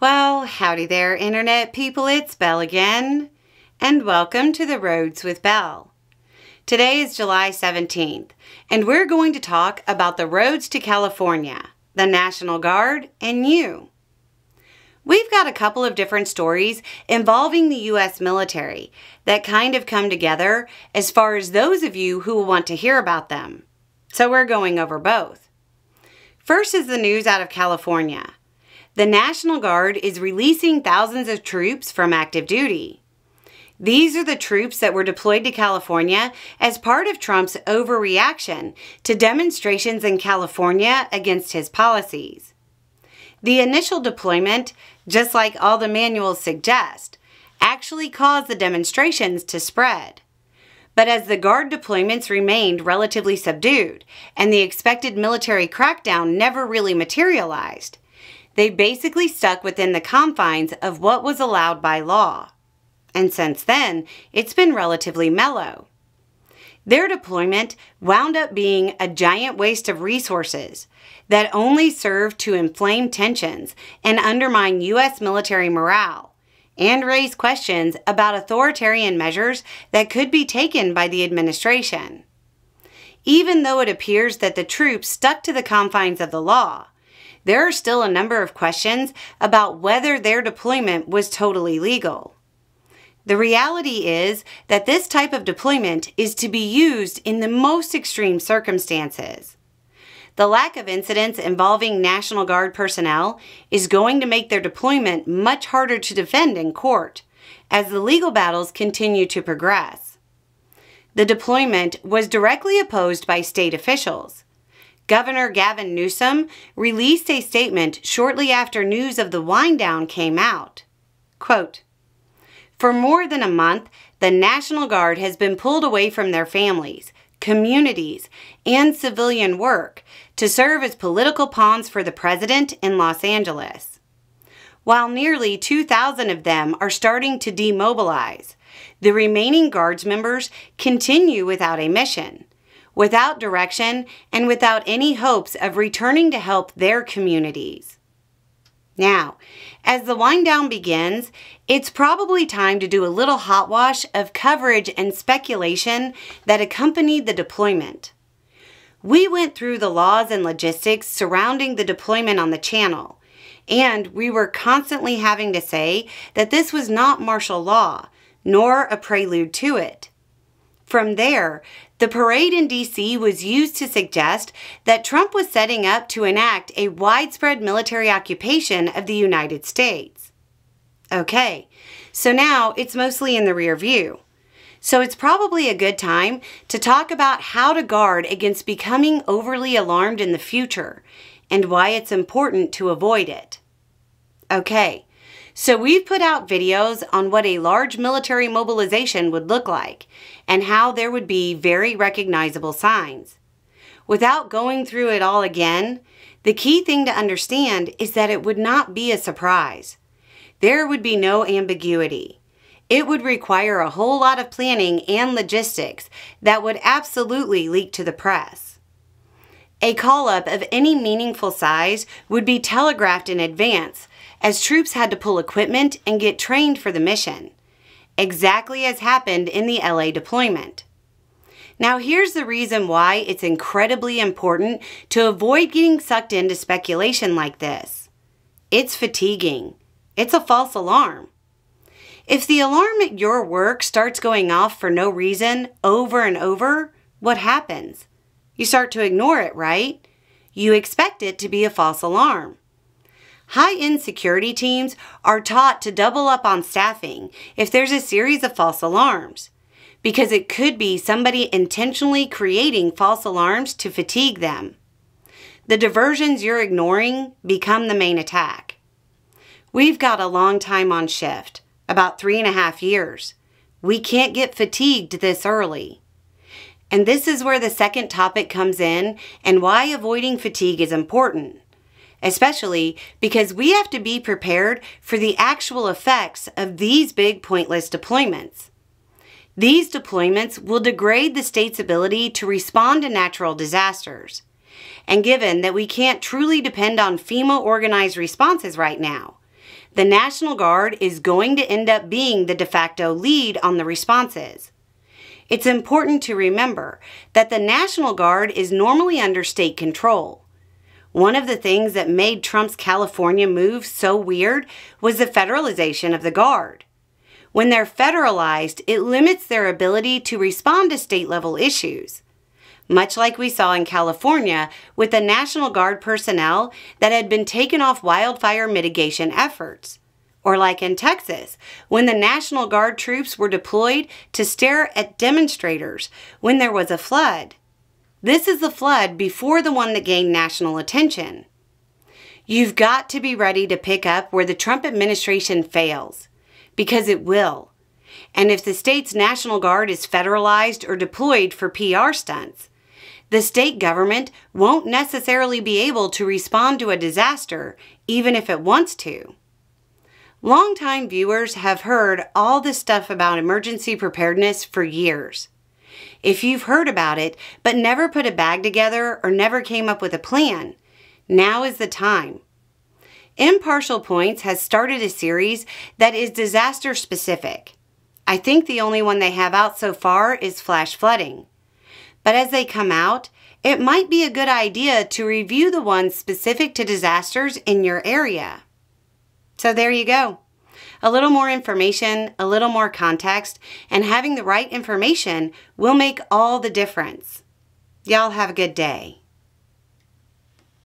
Well, howdy there, Internet people. It's Belle again, and welcome to the Roads with Belle. Today is July 17th, and we're going to talk about the roads to California, the National Guard, and you. We've got a couple of different stories involving the U.S. military that kind of come together as far as those of you who will want to hear about them. So we're going over both. First is the news out of California. The National Guard is releasing thousands of troops from active duty. These are the troops that were deployed to California as part of Trump's overreaction to demonstrations in California against his policies. The initial deployment, just like all the manuals suggest, actually caused the demonstrations to spread. But as the Guard deployments remained relatively subdued and the expected military crackdown never really materialized, they basically stuck within the confines of what was allowed by law. And since then, it's been relatively mellow. Their deployment wound up being a giant waste of resources that only served to inflame tensions and undermine U.S. military morale, and raise questions about authoritarian measures that could be taken by the administration. Even though it appears that the troops stuck to the confines of the law, there are still a number of questions about whether their deployment was totally legal. The reality is that this type of deployment is to be used in the most extreme circumstances. The lack of incidents involving National Guard personnel is going to make their deployment much harder to defend in court as the legal battles continue to progress. The deployment was directly opposed by state officials. Governor Gavin Newsom released a statement shortly after news of the wind-down came out. Quote, "For more than a month, the National Guard has been pulled away from their families, communities, and civilian work to serve as political pawns for the president in Los Angeles. While nearly 2,000 of them are starting to demobilize, the remaining Guards members continue without a mission, without direction, and without any hopes of returning to help their communities." Now, as the wind down begins, it's probably time to do a little hot wash of coverage and speculation that accompanied the deployment. We went through the laws and logistics surrounding the deployment on the channel, and we were constantly having to say that this was not martial law, nor a prelude to it. From there, the parade in D.C. was used to suggest that Trump was setting up to enact a widespread military occupation of the United States. Okay, so now it's mostly in the rear view. So it's probably a good time to talk about how to guard against becoming overly alarmed in the future and why it's important to avoid it. Okay, so we've put out videos on what a large military mobilization would look like and how there would be very recognizable signs. Without going through it all again, the key thing to understand is that it would not be a surprise. There would be no ambiguity. It would require a whole lot of planning and logistics that would absolutely leak to the press. A call-up of any meaningful size would be telegraphed in advance, as troops had to pull equipment and get trained for the mission, exactly as happened in the LA deployment. Now here's the reason why it's incredibly important to avoid getting sucked into speculation like this. It's fatiguing. It's a false alarm. If the alarm at your work starts going off for no reason over and over, what happens? You start to ignore it, right? You expect it to be a false alarm. High-end security teams are taught to double up on staffing if there's a series of false alarms, because it could be somebody intentionally creating false alarms to fatigue them. The diversions you're ignoring become the main attack. We've got a long time on shift, about 3.5 years. We can't get fatigued this early. And this is where the second topic comes in and why avoiding fatigue is important. Especially because we have to be prepared for the actual effects of these big pointless deployments. These deployments will degrade the state's ability to respond to natural disasters. And given that we can't truly depend on FEMA organized responses right now, The National Guard is going to end up being the de facto lead on the responses. It's important to remember that the National Guard is normally under state control. One of the things that made Trump's California move so weird was the federalization of the Guard. When they're federalized, it limits their ability to respond to state-level issues, much like we saw in California with the National Guard personnel that had been taken off wildfire mitigation efforts, or like in Texas, when the National Guard troops were deployed to stare at demonstrators when there was a flood. This is the flood before the one that gained national attention. You've got to be ready to pick up where the Trump administration fails, because it will. And if the state's National Guard is federalized or deployed for PR stunts, the state government won't necessarily be able to respond to a disaster, even if it wants to. Longtime viewers have heard all this stuff about emergency preparedness for years. If you've heard about it but never put a bag together or never came up with a plan, now is the time. Impartial Points has started a series that is disaster specific. I think the only one they have out so far is flash flooding. But as they come out, it might be a good idea to review the ones specific to disasters in your area. So there you go. A little more information, a little more context, and having the right information will make all the difference. Y'all have a good day.